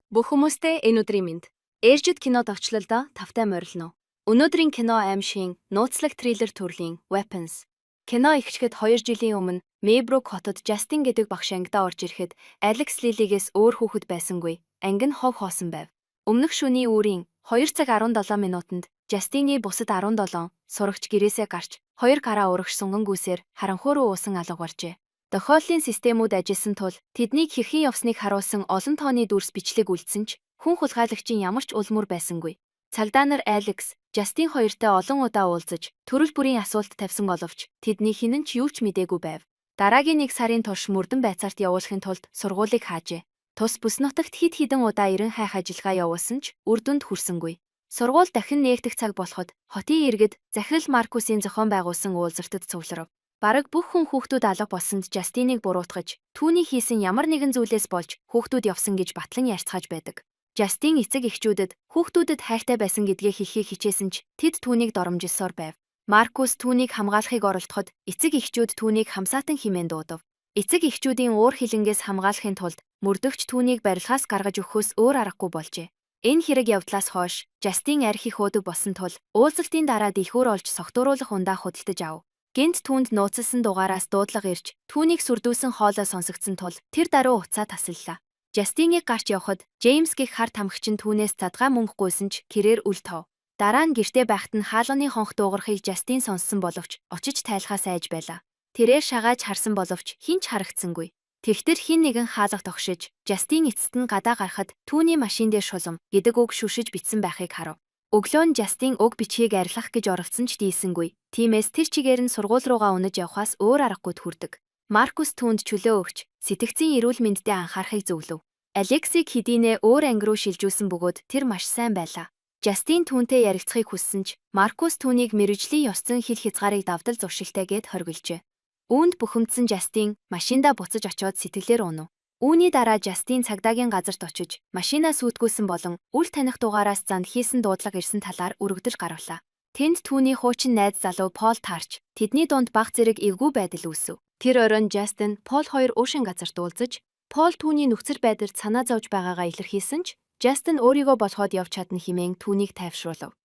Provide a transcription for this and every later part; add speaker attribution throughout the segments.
Speaker 1: Бүх хүмүүстээ энэ өдрийн мэнд. Ээржид кино давчлалдаа тавтай морилно. Өнөөдрийн кино аимшиг, нууцлаг триллер төрлийн Weapons. Кино ихчгэд 2 жилийн өмнө Мейбрук хотод Жастин гэдэг багш ангидаа орж ирэхэд Алекс Лилигээс өөр хүүхэд байсангүй. Анги нь хов хоосон байв. Өмнөх шөнийн үүрийн 2 цаг 17 минутанд Жастины бусад 17 сурагч гэрээсээ гарч 2 гараа урагш сунгангүйсээр харанхуй руу уусан алга баржээ. Тохиоллын системүүд ажилласан тул тэднийг хэрхэн явсныг харуулсан олон тооны дүрс бичлэг үлдсэн ч хүн хулгайлагчийн ямар ч улмөр байсангүй. Цагдаа нар Алекс, Жастин хоёртой олон удаа уулзаж төрөл бүрийн асуулт тавьсан боловч тэдний хэн ч юу ч мэдээгүй байв. Дараагийн 1 сарын турш мөрдөн байцаарт явуулахын тулд сургуулийг хаажээ. Тус бүс нутагт хэд хэдэн удаа ирэн хайх ажиллагаа явуулсан ч үр дүнд хүрсэнгүй. Сургууль дахин нээгдэх цаг болоход хотын иргэд захирал Маркусийн зохион байгуулсан уулзалтад цугларав. Бараг бүх хүн хүүхдүүд алга болсонд Жастиныг буруутгаж, түүний хийсэн ямар нэгэн зүйлээс болж хүүхдүүд явсан гэж батлан ярьцгааж байдаг. Жастин эцэг эхчүүдэд хүүхдүүдэд хайртай байсан гэдгээ хэлхийг хичээсэн ч тэд түүнийг доромжилсоор байв. Маркус түүнийг хамгаалахыг оролдоход эцэг эхчүүд түүнийг хамсаатан хэмээн дуудав. Эцэг эхчүүдийн уур хилэнгээс хамгаалахын тулд мөрдөгч түүнийг барилгаас гаргаж өгөхөөс өөр аргагүй болжээ. Энэ хэрэг явдлаас хойш Жастин арх их уудаг болсон тул уулзалтын дараа дэлгүүр олж согтууруулах ундаа худалдаж ав. Гэнт түүнд нууцлсан дугаараас дуудлага ирж түүнийг сүрдүүлсэн хоолой сонсогдсон тул тэр даруй уцаа тасаллаа. Жастиныг гарч явхад Джеймс гэх хар тамхич нь түүнээс цадгаа мөнгө гуйсан ч тэрээр үл тов. Дараа нь гэртээ байхад нь хаалганы хонх дуугархыг Жастин сонссон боловч очиж тайлхаас айж байлаа. Тэрээр шагааж харсан боловч хинч харагдсангүй. Тэгтэр хин нэгэн хаалга тогшиж Жастин эцэст нь гадаа гарахад түүний машин дээр шулам гэдэг үг шүшиж битсэн байхыг харав. Өглөө нь Жастин уг бичгийг арилгах гэж оролцсон ч дийлсэнгүй. Тиймээс тэр чигээр нь сургууль руугаа унаж явхаас өөр аргагүй хүрдэг. Маркус түүнд чөлөө өгч сэтгцийн эрүүл мэндэд анхаарахыг зөвлөв. Алексийг хэдийнэ өөр анги руу шилжүүлсэн бөгөөд тэр маш сайн байлаа. Жастин түүнтэй ярилцахыг хүссэн ч Маркус түүнийг мэргэжлийн ёсцон хил хязгаарыг давдал зуршилтай гэд хоригложээ. Үүнд бухимдсан Жастин машиндаа буцаж очиод сэтгэлээр унав. Үүний дараа Жастин цагдаагийн газарт очиж машинаа сүйтгэүүлсэн болон үл таних дугаараас занд хийсэн дуудлага ирсэн талаар өргөдөж гаргалаа. Тэнд түүний хуучин найз залуу Пол таарч тэдний дунд баг зэрэг эвгүй байдал үүсв. Тэр оройн Жастин Пол хоёр уушин газарт уулзаж Пол түүний нөхцөл байдалд санаа зовж байгаагаа илэрхийлсэн ч Жастин өөрийгөө болоход явж чадна хэмээн түүнийг тайвшруулав.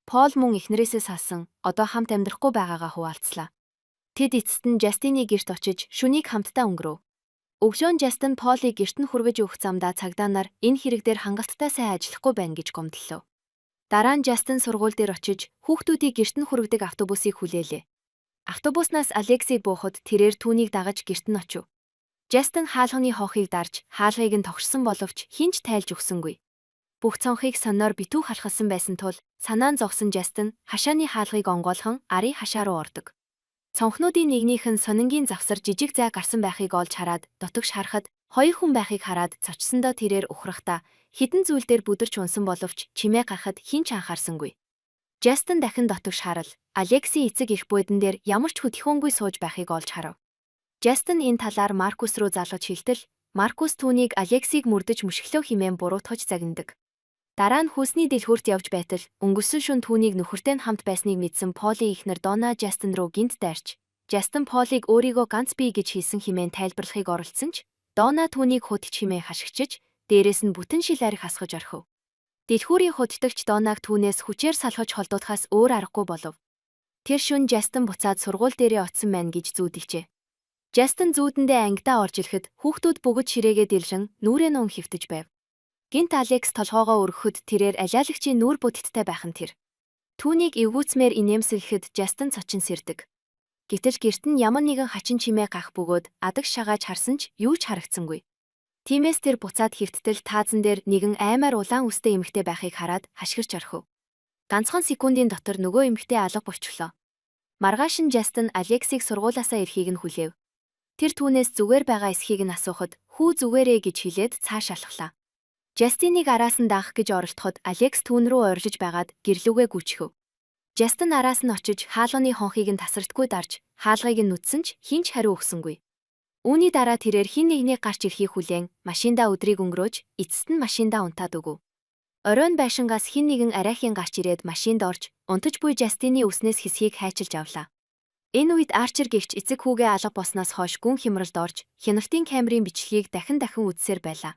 Speaker 1: Пол мөн эхнэрээсээ салсан одоо хамт амьдрахгүй байгаагаа хуваалцлаа. Тэд эцэст нь Жастины гэрт очиж шүнийг хамтдаа өнгөрөв. Өглөө Жастин Полыг гэрт нь хүргэж өгөх замдаа цагдаа нар энэ хэрэг дээр хангалттай сайн ажиллахгүй байна гэж гомдлоо. Дараа нь Жастин сургууль дээр очиж хүүхдүүдийг гэрт нь хүргэдэг автобусыг хүлээлээ. Автобуснаас Алексийг буухад тэрээр түүнийг дагаж гэрт нь очив. Жастин хаалганы хоохыг дарж хаалгыг нь тогшсон боловч хинч тайлж өгсөнгүй. Бүх цонхыг сонноор битүү халахсан байсан тул санаа нь зогсон Жастин хашааны хаалгыг онгойлхон ари хашаа руу ордог. Цонхнуудын нэгнийх нь сонингийн завсар жижиг зай гарсан байхыг олж хараад дотогш харахад 2 хүн байхыг хараад цочсондоо тэрээр ухрахтаа хідэн зүйл дээр бүдэрч унсан боловч чимээ гарахад хинч анхаарсангүй. Жастин дахин дотогш харал Алексийн эцэг эх буйдан дээр ямар ч хөдөлгөөнгүй сууж байхыг олж харав. Жастин энэ талаар Маркус руу залгаж хэлтэл Маркус түүнийг Алексийг мөрдөж мөшгөлөө хэмээн буруутгаж загнадаг. Дараа нь хүсний дэлгүүрт явж байтал өнгөрсөн шөнө түүнийг нөхөртэй нь хамт байсныг мэдсэн Полийн эхнэр Дона Жастин руу гинт дайрч Жастин Полыг өөрийгөө ганц бий гэж хэлсэн хэмээн тайлбарлахыг оролдсон ч Дона түүнийг худж хэмээн хашгичиж дээрээс нь бүтэн шил арх асгаж орхив. Дэлгүүрийн худдагч Донаг түүнээс хүчээр салгаж холдуулахаас өөр аргагүй болов. Тэр шөнө Жастин буцаад сургууль дээрээ очсон байна гэж зүүдэлжээ. Жастин зүүдэндээ ангидаа орж ирэхэд хүүхдүүд бүгд ширээгээ дэлрэн нүрээ нун хөвтөж байв. Гинт Алекс толгоогоо өргөхөд тэрээр алиалагчийн нүүр бүдэттэй байх нь тэр. Түүнийг эвгүүцмээр инээмсэглэхэд Жастин цочин сэрдэг. Гэтэл гэрт нь ямар нэгэн хачин чимээ гах бөгөөд адагш шагааж харсан ч юу ч харагдсангүй. Тиймээс тэр буцаад хэвттэл таазан дээр нэгэн аймаар улаан үстэй эмэгтэй байхыг хараад хашгирч орхив. Ганцхан секундын дотор нөгөө эмэгтэй алга болчихлоо. Маргааш нь Жастин Алексийг сургуулаасаа ирэхийг нь хүлээв. Тэр түүнээс зүгээр байгаа эсхийг нь асуухад хүү зүгээрээ гэж хэлээд цааш алхлаа. Жастиныг араас нь даах гэж оролдоход Алекс түүн рүү оржиж байгаад гэрлүүгээ гүйчихв. Жастин араас нь очиж хаалганы хонхыг нь тасралтгүй дарж хаалгыг нь нүдсэн ч хинч хариу өгсөнгүй. Үүний дараа тэрээр хин нэгнийг гарч ирэхийг хүлээн машиндаа өдрийг өнгөрөөж эцэст нь машиндаа унтаад өгөв. Оройн байшингаас хин нэгэн арайхийн гарч ирээд машинд орж унтаж буй Жастины үснээс хэсгийг хайчилж авлаа. Энэ үед Арчер гэгч эцэг хүүгээ алга болсноос хойш гүн хямралд орж хяналтын камерын бичлэгийг дахин үзсээр байлаа.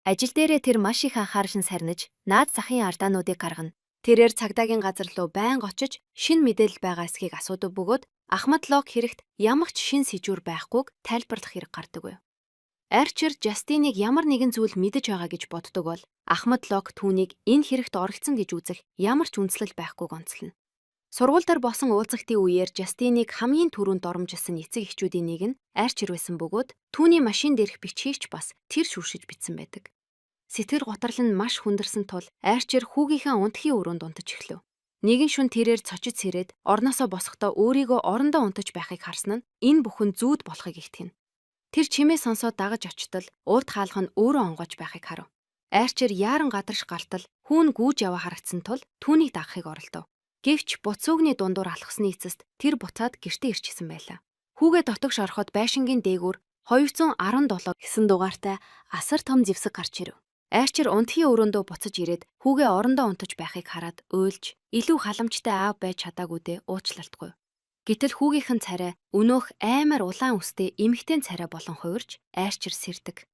Speaker 1: Ажил дээрээ тэр маш их анхаарал сарниж, наад захын ардаануудыг гаргана. Тэрээр цагдаагийн газар руу байнга очиж, шинэ мэдээлэл байгаа эсхийг асуудаг бөгөөд Ахмад Лок хэрэгт ямар ч шин сэжүүр байхгүйг тайлбарлах хэрэг гардаггүй. Арчер Жастиныг ямар нэгэн зүйл мэдэж байгаа гэж боддог бол Ахмад Лок түүнийг энэ хэрэгт оролцсон гэж үзэх ямар ч үндслэл байхгүйг онцлно. Сургуульдаар босон уулзалтын үеэр Жастиныг хамгийн түрүүнд доромжилсан эцэг эхчүүдийн нэг нь Арчер байсан бөгөөд түүний машин дээрх бичгийг ч бас тэр шүүршиж бичсэн байдаг. Сэтгэл готрол нь маш хүндэрсэн тул Арчер хүүгийнхээ унтахын өрөөнд унтаж эхлэв. Нэгэн шөнө тэрээр цочид сэрээд орноосоо босохдоо өөрийгөө орондоо унтаж байхыг харсан нь энэ бүхэн зүүд болохыг игтгэн. Тэр чимээ сонсоод дагаж очтол урд хаалх нь өөрөө онгойж байхыг харав. Арчер яаран гадарш галтал хүүн гүүж яваа харагдсан тул түүнийг дагахыг оролдов. Гэвч буцуугны дундуур алхсны эцэст тэр буцаад гэртээ ирчихсэн байлаа. Хүүгээ дотогш ороход байшингийн дээгүүр 217 гэсэн дугаартай асар том зэвсэг гарч ирэв. Арчер унтхийн өрөөндөө буцаж ирээд хүүгээ орондоо унтаж байхыг хараад уйлж илүү халамжтай аав байж чадаагүйдээ уучлалтгүй. Гэтэл хүүгийнх нь царай өнөөх аймаар улаан үстэй эмэгтэй царай болон хуурж Арчер сэрдэг.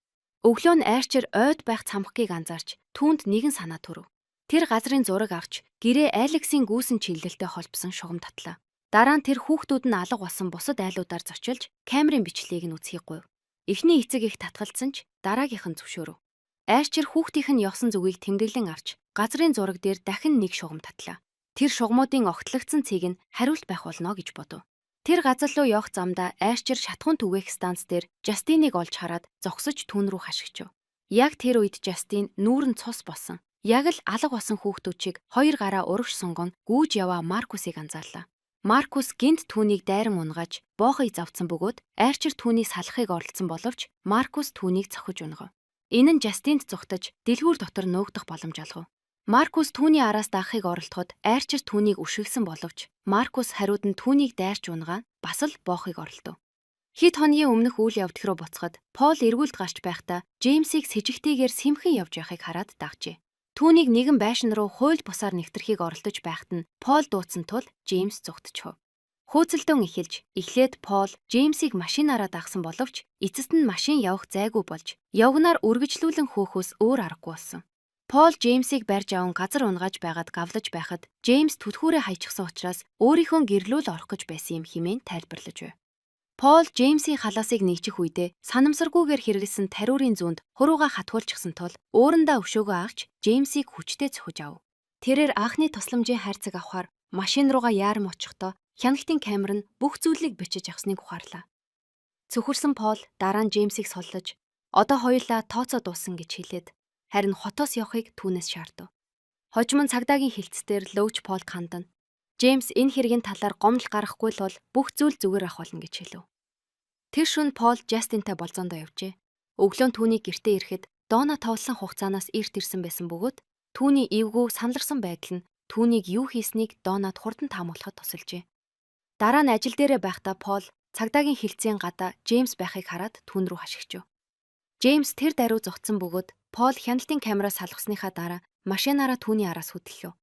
Speaker 1: Өглөө нь Арчер ойд байх цамхгийг анзаарч түүнд нэгэн санаа төрөв. Тэр газрын зураг авч гэрээ Алексийн гүйсэн чиглэлтэй холбосон шугам татлаа. Дараа нь тэр хүүхдүүд нь алга болсон бусад айлуудаар зочилж камерын бичлэгийг нь үзхийг гуйв. Эхний эцэг их татгалзсан ч дараагийнх нь зөвшөөрөв. Арчер хүүхдийнх нь явсан зүгийг тэмдэглэн авч газрын зураг дээр дахин нэг шугам татлаа. Тэр шугамуудын огтлогдсон цэг нь хариулт байх болно гэж бодов. Тэр газар руу явах замдаа Арчер шатхуун түгээх станц дээр Жастиныг олж хараад зогсож түүн рүү хашгичв. Яг тэр үед Жастин нүүрэн цус болсон. Яг л алга болсон хүүхдүүчийг хоёр гараа урагш сунгон гүүж яваа Маркусыг анзаарлаа. Маркус гинт түүнийг дайран унгаж боохыг завдсан бөгөөд Арчер түүнийг салахыг оролдсон боловч Маркус түүнийг цохиж унгав. Энэ нь Жастинд зүхтаж дэлгүүр дотор нуугдах боломж олгов. Маркус түүний араас дагахыг оролдоход Арчер түүнийг үшигсэн боловч Маркус хариуд нь түүнийг дайрч унгаа бас л боохыг оролдов. Хэд хоногийн өмнөх үйл явдал руу буцахад Пол эргүүлд гарч байхдаа Джеймсийг с сэжигтэйгээр сэмхэн явж байхыг хараад дагжээ. Түүнийг нэгэн байшин руу хууль бусаар нэвтрэхийг оролдож байхад нь Пол дуудсан тул Джеймс зүгтчихв. Хөөцөлдөн эхлээд Пол Джеймсийг машинаараа дагсан боловч эцэст нь машин явах зайгүй болж явгнаар үргэлжлүүлэн хөөхөөс өөр аргагүй болсон. Пол Джеймсийг барьж аван газар унгааж байгаад гавлаж байхад Джеймс түлхүүрээ хайчихсан учраас өөрийнхөө гэрлүүл орох гэж байсан юм хэмээн тайлбарлаж байв. Пол Джеймсийн халаасыг нэгжих үедээ санамсаргүйгээр хэрэглэсэн тариурын зүүнд хурууга хатгуулчихсан тул уурандаа өшөөгөө авч Джеймсийг хүчтэй цохиж ав. Тэрээр анхны тусламжийн хайрцаг авахар машин руугаа яарам очихдоо хяналтын камер нь бүх зүйлийг бичиж авсныг ухаарлаа. Цөхөрсөн Пол дараа нь Джеймсийг соллож "Одоо хоёулаа тооцоо дууссан" гэж хэлээд харин хотоос явахыг түүнээс шаардав. Хожим нь цагдаагийн хилцээр лөвч Пол хандана. Джеймс энэ хэргийн талаар гомдол гаргахгүй л бол бүх зүйл зүгээр ах болно гэж хэлв. Тэр шөнө Пол Жастинтай болзоондоо явжээ. Өглөө нь түүний гэртээ ирэхэд Дона тоглосон хугацаанаас эрт ирсэн байсан бөгөөд түүний эвгүй сандарсан байдал нь түүнийг юу хийснийг Донад хурдан таамаглахад тусалжээ. Дараа нь ажил дээрээ байхдаа Пол цагдаагийн хилцээний гадаа Джеймс байхыг хараад түүн рүү хашгичв. Джеймс тэр даруй зогтсон бөгөөд Пол хяналтын камераас салгасныхаа дараа машинаараа түүний араас хөдлөв.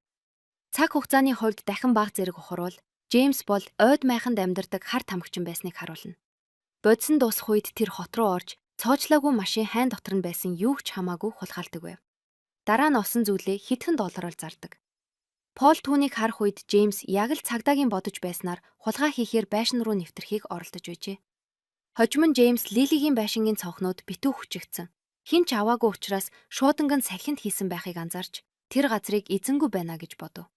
Speaker 1: Цаг хугацааны хувьд дахин бага зэрэг ухруул Джеймс бол ойд майханд амьдардаг хар тамхичин байсныг харуулна. Бодсон дуусах үед тэр хот руу орж цоочлоогүй машин хайн дотор нь байсан юу ч хамаагүй хулгайлдаг байв. Дараа нь олсон зүйлээ хэдхэн доллараар зардаг. Пол түүнийг харах үед Джеймс яг л цагдаагийн бодож байснаар хулгай хийхээр байшин руу нэвтрхийг оролдож байжээ. Хожим нь Джеймс Лилигийн байшингийн цонхнууд битүү хүчигдсэн. Хин ч аваагүй учраас шууданган салхинд хийсэн байхыг анзаарч тэр газрыг эзэнгүй байна гэж бодов.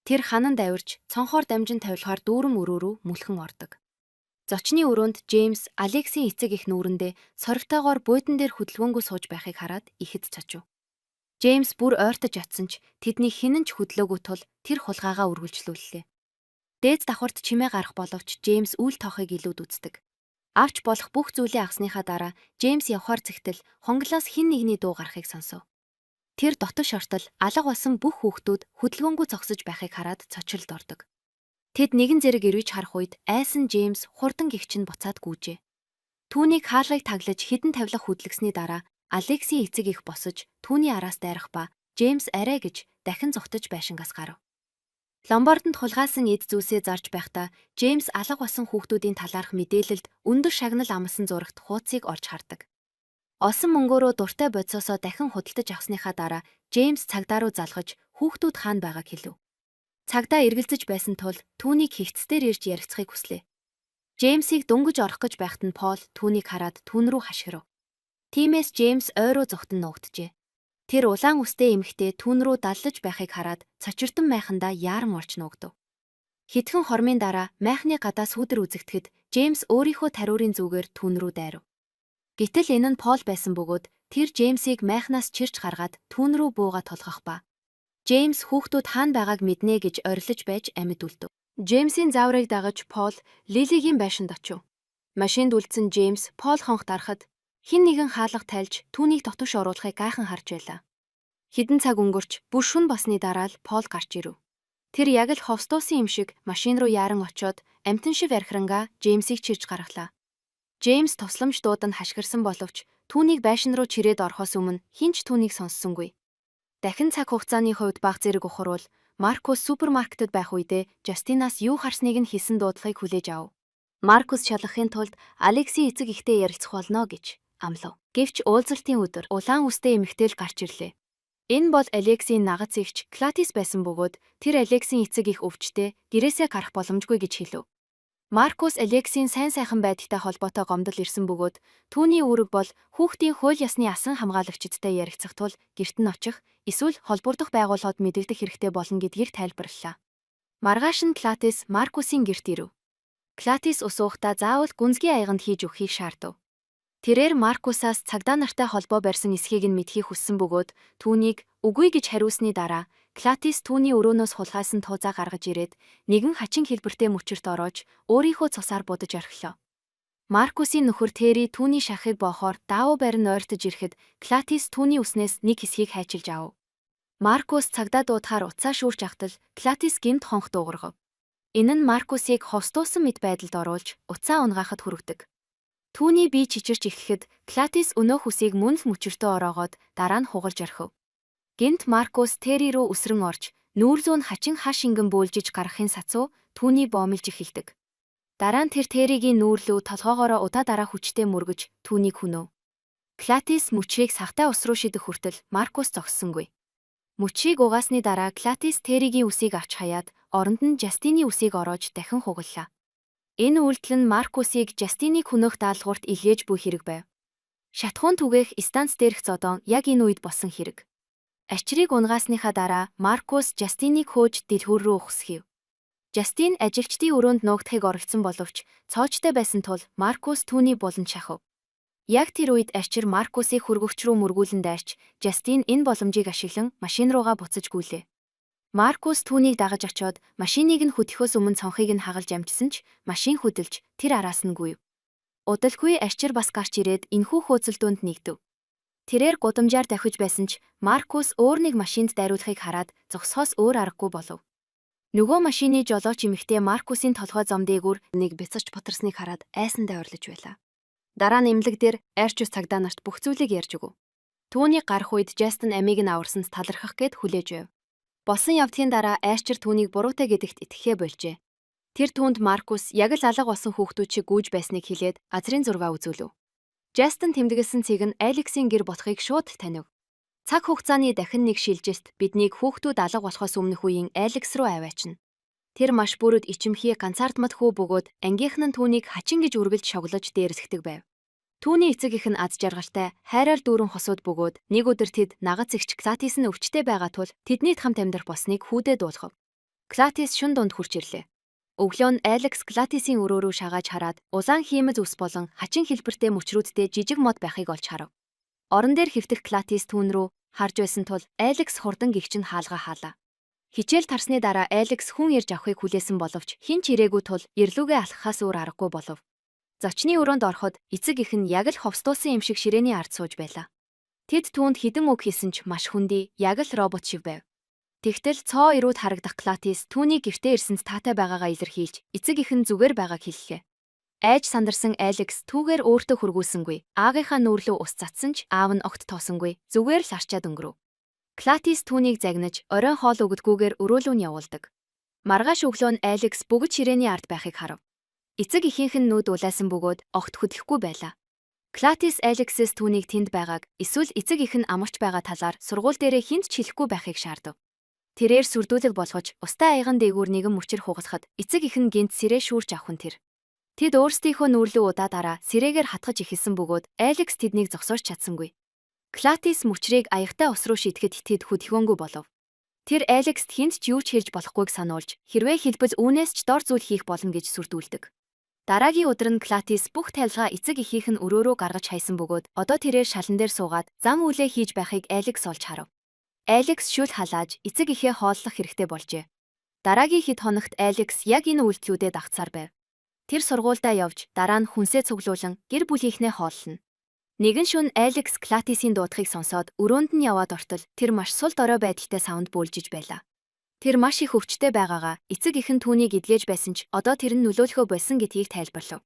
Speaker 1: Тэр ханан давирч цонхоор дамжин тавилахаар дүүрэн өрөөрөө мүлхэн ордог. Зочны өрөөнд Джеймс Алексийн эцэг их нүүрэндээ сорвтойгоор буудан дээр хөдөлгөөнгүй сууж байхыг хараад ихэд цочив. Джеймс бүр ойртож атсан ч тэдний хинэн ч хөдлөөгүй тул тэр хулгайгаа үргэлжлүүллээ. Дээд давхарт чимээ гарах боловч Джеймс үл тоохыг илүүд үздэг. Авч болох бүх зүйлээ авсныхаа дараа Джеймс явхаар зэгтэл хонглоос хин нэгний дуу гарахыг сонсов. Тэр дотор шортол алга болсон бүх хүүхдүүд хөдөлгөөнгүй зогсож байхыг хараад цочролд ордог. Тэд нэгэн зэрэг эргэж харах үед айсан Джеймс хурдан гихчин буцаад гүйжээ. Түүнийг хаалгыг таглаж хідэн тавилах хөдлөсний дараа Алексийн эцэг их босож түүний араас дайрах ба Джеймс арай гэж дахин зогтож байшингаас гарав. Ломбарданд хулгайсан эд зүйлсээ зарж байхдаа Джеймс алга болсон хүүхдүүдийн талаарх мэдээлэлд өндөр шагнал амласан зурагт хуудсыг орж хардаг. Олсон мөнгөөрөө дуртай бодисоосоо дахин худалдаж авсныхаа дараа Джеймс цагдаа руу залгаж хүүхдүүд хаана байгааг хэлв. Цагдаа эргэлзэж байсан тул түүнийг хэгцээр ирж ярилцахыг хүслээ. Джеймсийг дөнгөж орох гэж байхад нь Пол түүнийг хараад түүн рүү хашгирав. Тиймээс Джеймс ойроо зогтон нуугджээ. Тэр улаан үстэй эмэгтэй түүн рүү даллаж байхыг хараад цочирдон майхандаа яаран олж нуугдав. Хэдхэн хормын дараа майхны гадаа сүдэр үзэгдэхэд Джеймс өөрийнхөө тариурын зүгээр түүн рүү дайрав. Гэтэл энэ нь Пол байсан бөгөөд тэр Джеймсийг майхнаас чирч гаргаад түүн рүү бууга тулгах ба. Джеймс хүүхдүүд хаана байгааг мэднэ гэж орилж байж амьд үлдэв. Джеймсийн зааврыг дагаж Пол Лилигийн байшинд очив. Машинд үлдсэн Джеймс Пол хонх дарахад хэн нэгэн хаалга тайлж түүнийг дотош оруулахыг гайхан харж байлаа. Хэдэн цаг өнгөрч бүр шөнө басны дараа л Пол гарч ирэв. Тэр яг л ховстуусан юм шиг машин руу яаран очиод амтэн шив архирангаа Джеймсийг чирж гаргалаа. Джеймс тусламж дуудан хашгирсан боловч түүнийг байшин руу чирээд орохоос өмнө хинч түүнийг сонссонгүй. Дахин цаг хугацааны хувьд баг зэрэг ухруул Маркус супермаркетад байх үедээ Жастинаас юу харсныг нь хэлсэн дуудлагыг хүлээж ав. Маркус шалгахын тулд Алексийн эцэг ихтэй ярилцах болно гэж амлав. Гэвч уулзалтын өдөр улаан үстэй эмэгтэй л гарч ирлээ. Энэ бол Алексийн нагац эгч Клатис байсан бөгөөд тэр Алексийн эцэг их өвчтэй гэрээсээ гарах боломжгүй гэж хэлв. Маркус Алексийн сайн сайхан байдалтай холбоотой гомдол ирсэн бөгөөд түүний үүрэг бол хүүхдийн хууль ёсны асан хамгаалагчдтай ярилцах тул гэрт нь очих эсвэл холбогдох байгууллагад мэдэгдэх хэрэгтэй болно гэдгийг тайлбарлалаа. Маргааш нь Клатис Маркусын гэрт ирэв. Клатис усуухдаа заавал гүнзгий аяганд хийж өгөхийг шаардав. Тэрээр Маркусаас цагдаа нартай холбоо барьсан эсхийг нь мэдхийг хүссэн бөгөөд түүнийг үгүй гэж хариулсны дараа Клатис түүний өрөөнөөс хулгайсан туузаа гаргаж ирээд нэгэн хачин хэлбэртэй мөчөрт ороож өөрийнхөө цусаар будаж орхилоо. Маркусын нөхөр Тэри түүний шахыг боохоор даавуу барин ойртож ирэхэд Клатис түүний үснээс нэг хэсгийг хайчилж ав. Маркус цагдаа дуудахаар уцаа шүүрч ахтал Клатис гэмт хонх дуугаргав. Энэ нь Маркусыг ховстуусан мэт байдалд оруулж уцаа унгаахад хүргэдэг. Түүний бие чичирч эхлэхэд Клатис өнөөх үсийг мөн л мөчөртөө ороогоод дараа нь хугалж орхив. Гэнт Маркус Тэри рүү үсрэн орж нүүр зүүн хачин хаш ингэн бөөлжиж гарахын сацуу түүний боомлж эхэлдэг. Дараа нь тэр Тэригийн нүүрлүү толгоогоороо удаа дараа хүчтэй мөргөж түүнийг хөнөв. Клатис мөчийг сагтай ус руу шидэх хүртэл Маркус зогссонгүй. Мөчийг угаасны дараа Клатис Тэригийн үсийг авч хаяад оронд нь Жастины үсийг ороож дахин хугаллаа. Энэ үйлдэл нь Маркусыг Жастинийг хөнөөх даалгаварт илгээж буй хэрэг байв. Шатхуун түгээх станц дээрх зодон яг энэ үед болсон хэрэг. Ачрыг унгаасныхаа дараа Маркус Жастиныг хөөж дэлгүүр рүү ухсхив. Жастин ажилчдын өрөөнд нуугдахыг оролцсон боловч цоочтой байсан тул Маркус түүний буланд шахав. Яг тэр үед Ачир Маркусыг хөргөгч рүү мөргүүлэн дайрч Жастин энэ боломжийг ашиглан машин руугаа буцаж гүйлээ. Маркус түүнийг дагаж очиод машиныг нь хөдөхөөс өмнө цонхыг нь хагалж амжсан ч машин хөдөлж тэр араас нь гүйв. Удалгүй Ачир бас гарч ирээд энхүү хөөцөлдөөнд нэгдэв. Тэрээр гудамжаар давхиж байсан ч Маркус өөр нэг машинд дайруулахыг хараад зогсохоос өөр аргагүй болов. Нөгөө машины жолооч эмэгтэй Маркусын толгой зом дээгүүр нэг бяцаж бутарсныг хараад айсандаа ойрлож байлаа. Дараа нь эмнэлэг дээр Арчус цагдаа нарт бүх зүйлийг ярьж өгөв. Түүний гарах үед Жастин амийг нь аварсанд талархах гээд хүлээж байв. Болсон явдгийн дараа Арчер түүнийг буруутай гэдэгт итгэхээ болжээ. Тэр түүнд Маркус яг л алга болсон хүүхдүүд шиг гүйж байсныг хэлээд азрын зургаа үзүүлв. Жастин тэмдэглэсэн цэг нь Алексийн гэр болохыг шууд танив. Цаг хугацааны дахин нэг шилжилт биднийг хүүхдүүд алга болохоос өмнөх үеийн Алекс руу аваачна. Тэр маш бүрэд ичимхий ганцаардмат хүү бөгөөд ангийнхан нь түүнийг хачин гэж үргэлж шоглож дээрэсгдэг байв. Түүний эцэг их нь аз жаргалтай, хайраар дүүрэн хосууд бөгөөд нэг өдөр тэд нагац эгч Клатис нь өвчтэй байгаа тул тэднийд хамт амьдрах болсныг хүүдээ дуулгав. Клатис шүн дунд хурж ирлээ. Өглөө нь Алекс Клатисын өрөө рүү шагааж хараад улаан хиймэз ус болон хачин хэлбэртэй мөчрүүдтэй жижиг мод байхыг олж харав. Орон дээр хэвтэх Клатис түүн рүү харж байсан тул Алекс хурдан гихчин хаалга хаалаа. Хичээл тарсны дараа Алекс хүн ирж авахыг хүлээсэн боловч хэн ч ирээгүй тул ирлүүгээ алхахаас өөр аргагүй болов. Зочны өрөөнд ороход эцэг их нь яг л ховстуусан юм шиг ширээний ард сууж байлаа. Тэд түүнд хідэн үг хийсэн ч маш хүндий, яг л робот шиг байв. Тэгтэл цоо ирүүд харагдах Клатис түүний гэртээ ирсэнд таатай байгаагаа илэрхийлж эцэг их нь зүгээр байгааг хэллээ. Айж сандарсан Алекс түүгээр өөртөө хургуулсангүй. Аагийнхаа нүүрлүү ус цацсан ч аав нь огт тоосонгүй. Зүгээр л арчаад өнгөрөв. Клатис түүнийг загнаж оройн хоол өгдөггүйгээр өрөөлөө нь явуулдаг. Маргааш өглөө нь Алекс бүгд ширээний ард байхыг харав. Эцэг ихийнх нь нүд улайсан бөгөөд огт хөдлөхгүй байлаа. Клатис Алексээс түүнийг тэнд байгааг эсвэл эцэг эх нь амарч байгаа талаар сургууль дээрээ хүнд ч хэлэхгүй байхыг шаардав. Тэрээр сүрдүүлэг болгож устай аяган дээгүүр нэгэн мөчөр хугасахад эцэг эх нь гинт сэрээ шүүрч авах нь тэр. Тэд өөрсдийнхөө нүүрлүү удаадараа сэрээгээр хатгаж эхэлсэн бөгөөд Алекс тэднийг зогсоож чадсангүй. Клатис мөчрийг аягтай ус руу шидэхэд тэд хөдөлгөөнгүй болов. Тэр Алекст хүнд ч юу ч хэлж болохгүйг сануулж хэрвээ хэлбэл үүнээс ч дор зүйл хийх болно гэж сүрдүүлдэг. Дараагийн өдөр нь Клатис бүх тайлгаа эцэг эхийнх нь өрөөрөө гаргаж хайсан бөгөөд одоо тэрээр шалан дээр суугаад зам үлээ хийж байхыг Алекс олж харав. Алекс шүл халааж эцэг эхээ хооллох хэрэгтэй болжээ. Дараагийн хэд хоногт Алекс яг энэ үйлдэлүүдэд дагцаар байв. Тэр сургуульдаа явж дараа нь хүнсээ цуглуулan гэр бүлийнхнээ хооллоно. Нэгэн шөнө Алекс Клатисийн дуудахыг сонсоод өрөөнд нь яваад ортол тэр маш сул дорой байдалтай савнд бөөлжиж байлаа. Тэр маш их өвчтэй байгаагаа эцэг эх нь түүнийг эдгэж байсан ч одоо тэр нь нөлөөлөхөө болсон гэдгийг тайлбарлав.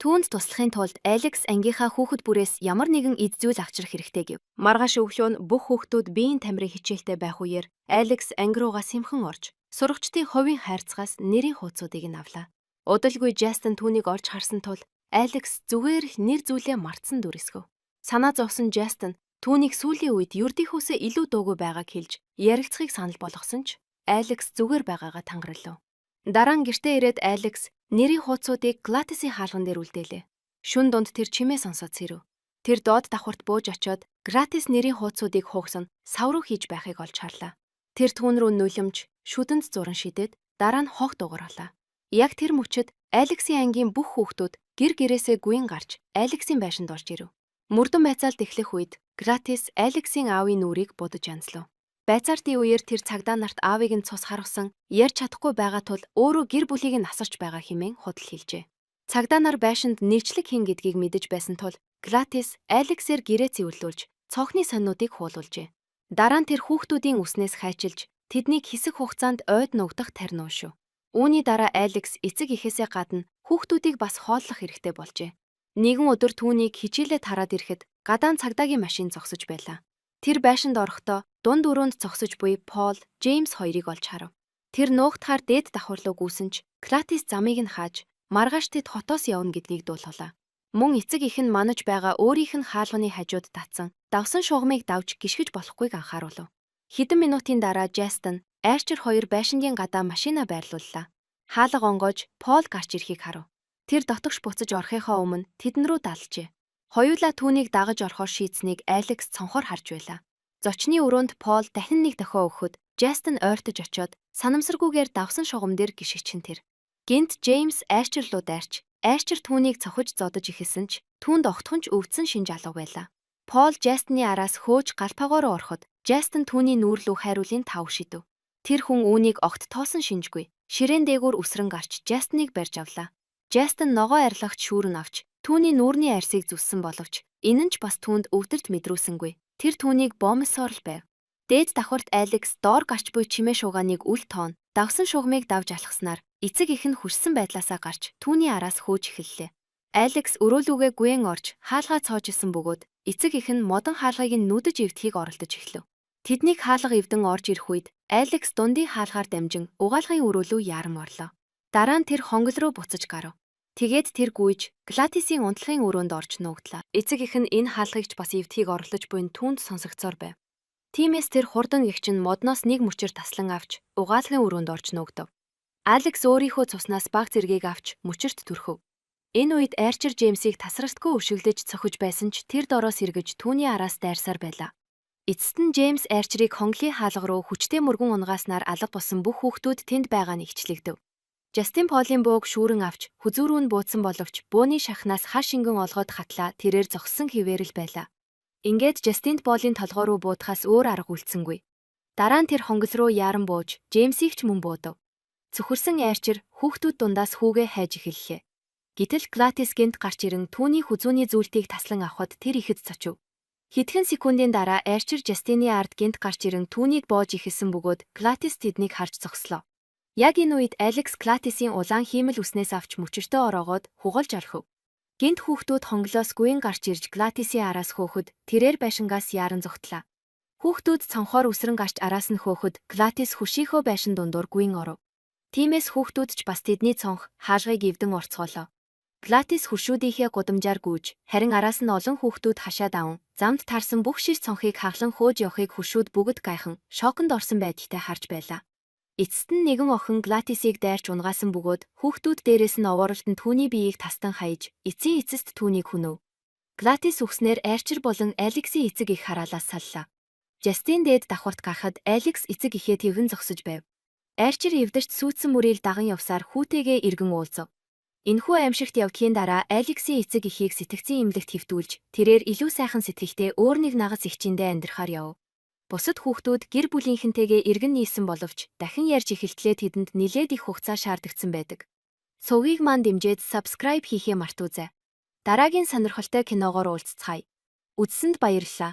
Speaker 1: Түүнд туслахын тулд Алекс ангийнхаа хүүхэд бүрээс ямар нэгэн эд зүйл авчрах хэрэгтэй гэв. Маргааш өглөө нь бүх хүүхдүүд биеийн тамирын хичээлтэй байх үеэр Алекс анги руугаа сэмхэн орж сурагчдын хувийн хайрцагаас нэрийн хуудсуудыг нь авлаа. Удалгүй Жастин түүнийг олж харсан тул Алекс зүгээр нэр зүйлээ мартсан дүрсгэв. Санаа зовсон Жастин түүнийг сүүлийн үед ердийнхөөсөө илүү дуугүй байгааг хэлж ярилцахыг санал болгосон ч Алекс зүгээр байгаагаа тангаралв. Дараа нь гэртээ ирээд Алекс нэрийн хуудсуудыг Клатисийн хаалган дээр үлдээлээ. Шүн дунд тэр чимээ сонсоод сэрв. Тэр доод давхурт бууж очиод Клатис нэрийн хуудсуудыг хугасан сав руу хийж байхыг олж харлаа. Тэр түүн рүү нулимж шүдэнд зуран шидэд дараа нь хог дугарлаа. Яг тэр мөчөд Алексийн ангийн бүх хүүхдүүд гэр гэрээсээ гүйн гарч Алексийн байшинд орж ирэв. Мөрдөн байцаалд эхлэх үед Клатис Алексийн аавын нүрийг будаж янзлав. Байцаалтын үеэр тэр цагдаа нарт аавыг нь цус харуулсан ярьж чадахгүй байгаа тул өөрөө гэр бүлийг нь асарч байгаа хэмээн худал хэлжээ. Цагдаа нар байшинд нийчлэг хийн гэдгийг мэдэж байсан тул Клатис Алексээр гэрээ цэвэрлүүлж цонхны сонинуудыг хуулуулжээ. Дараа нь тэр хүүхдүүдийн үснээс хайчилж тэднийг хэсэг хугацаанд ойд нугдах тарин уушив. Үүний дараа Алекс эцэг эхээсээ гадна хүүхдүүдийг бас хооллох хэрэгтэй болжээ. Нэгэн өдөр түүнийг хичээлээ тараад ирэхэд гадаан цагдаагийн машин зогсож байлаа. Тэр байшинд орохдоо дунд өрөөнд зогсож буй Пол, Джеймс хоёрыг олж харав. Тэр нуугдахаар дээд давхар руу гүйсэн ч Клатис замыг нь хааж маргааш тэд хотоос явна гэдгийг дуулуулаа. Мөн эцэг эх нь манаж байгаа өөрийнх нь хаалганы хажууд татсан давсан шугамыг давж гიშгэж болохгүйг анхааруулв. Хэдэн минутын дараа Жастин, Арчер хоёр байшингийн гадаа машина байрлууллаа. Хаалга онгойж Пол гарч ирэхийг харав. Тэр дотогш буцаж орохынхоо өмнө тэдэн рүү далжээ. Хоёулаа түүнийг дагаж орохоор шийдсэнийг Алекс цонхоор харж байлаа. Зочны өрөөнд Пол дахин нэг дохио өгөхөд Жастин ойртож очиод санамсаргүйгээр давсан шугам дээр гიშгчин тэр. Гинт Джеймс Арчер руу дайрч Арчер түүнийг цохиж зодож ихэлсэн ч түүнд огтхонч өвдсөн шинж алга байлаа. Пол Жастины араас хөөж галпаагаараа ороход Жастин түүний нүүр рүү хайруулын тав шидэв. Тэр хүн үүнийг огт тоосон шинжгүй. Ширээн дээгүүр үсрэн гарч Жастиныг барьж авлаа. Жастин ногоо арилгагч шүүрэн авч түүний нүүрний арьсыг зүссэн боловч энэ нь ч бас түүнд өвдөлт мэдрүүлсэнгүй. Тэр түүнийг бомсоор л байв. Дээд давхарт Алекс доор гарч буй чимээ шугааныг үл тоон давсан шугамыг давж алхаснаар эцэг эх нь хүрсэн байдлаасаа гарч түүний араас хөөж эхэллээ. Алекс өрөөлүүгээ гүйн орж хаалгаа цоож исэн бөгөөд эцэг эх нь модон хаалгыг нь нүдэж эвдэхийг оролдож эхлэв. Тэднийг хаалга эвдэн орж ирэх үед Алекс дундын хаалгаар дамжин угаалгын өрөөлөө ярам орлоо. Дараа нь тэр хонгол руу буцаж гарав. Тэгээд тэр гүйж Клатисийн унтлагын өрөөнд орж нуугдлаа. Эцэг эх нь энэ хаалгыг ч бас эвдэхийг оролдож буйн түүнд сонсогцоор байв. Тиймээс тэр хурдан гэгч нь модноос нэг мөчөр таслан авч угаалгын өрөөнд орж нуугдав. Алекс өөрийнхөө цуснаас баг зэргийг авч мөчөрт түрхөв. Энэ үед Арчер Джеймсийг тасралтгүй өшөглөж цохиж байсан ч тэр дороос эргэж түүний араас дайрсаар байлаа. Эцэст нь Джеймс Арчерийг хонглын хаалга руу хүчтэй мөргөн унгааснаар алга болсон бүх хүүхдүүд тэнд байгаа нь ихчлэгдэв. Жастин Полийн бууг шүүрэн авч хүзүүрүү нь буудсан боловч бууны шахнаас хар шингэн олгоод хатлаа тэрээр зогссон хിവэрэл байлаа. Ингээд Жастин Полийн толгой руу буудахаас өөр арга үлдсэнгүй. Дараа нь тэр хонгол руу яран бууж Джеймсийг ч мөн буудав. Цөхөрсөн Арчер хүүхдүүд дундаас хүүгээ хайж эхэллээ. Гэтэл Клатис гэнт гарч ирэн түүний хүзүүний зүйлтийг таслан авахд тэр ихэд цочив. Хэдхэн секундын дараа Арчер Жастины ард гэнт гарч ирэн түүнийг боож ихэлсэн бөгөөд Клатис тэднийг харж зогслоо. Яг энэ үед Алекс Клатисийн улаан хиймэл үснээс авч мөчөртөө ороогоод хугалж орхив. Гэнт хүүхдүүд хонглоос гүйн гарч ирж Клатисийн араас хөөхөд тэрээр байшингаас яран зүгтлаа. Хүүхдүүд цонхоор үсрэн гарч араас нь хөөхөд Клатис хөшийнхөө байшин дундуур гүйн оров. Тиймээс хүүхдүүд ч бас тэдний цонх хаалгыг эвдэн орцгоолоо. Глатис хуршүүдийнхээ гудамжаар гүйж, харин араас нь олон хүүхдүүд хашаад аван, замд таарсан бүх шиш цонхыг хаглан хөөж явахыг хуршүүд бүгд гайхан, шоконд орсон байдалтай харж байлаа. Эцэст нь нэгэн охин Глатисийг дайрч унгаасан бөгөөд хүүхдүүд дээрээс нь овооролтон түүний биеийг тастан хаяж, эцсийн эцэст түүнийг хүнөв. Глатис үхснээр Арчер болон Алексийн эцэг их хараалаас саллаа. Жастин дээд давхарт гарахад Алекс эцэг ихээ тэвэн зогсож байв. Арчер эвдэрч сүйдсэн мөрийг даган явсаар хүүтэйгээ иргэн уулзав. Энэхүү аимшигт явдгийн дараа Алексийн эцэг эхийг сэтгцийн эмнэлэгт хэвтүүлж, тэрээр илүү сайхан сэтгэхтэй өөр нэг нагас эгчиндээ амьдрахаар яв. Бусад хүүхдүүд гэр бүлийнхэнтэйгээ иргэн нийсэн боловч дахин ярьж эхэлтлээ тэдэнд нилээд их хугацаа шаардагдсан байдаг. Сувгийг маань дэмжиж subscribe хийхээ мартуузай. Дараагийн сонирхолтой киногоор уулзцгаая. Үзсэнд баярлалаа.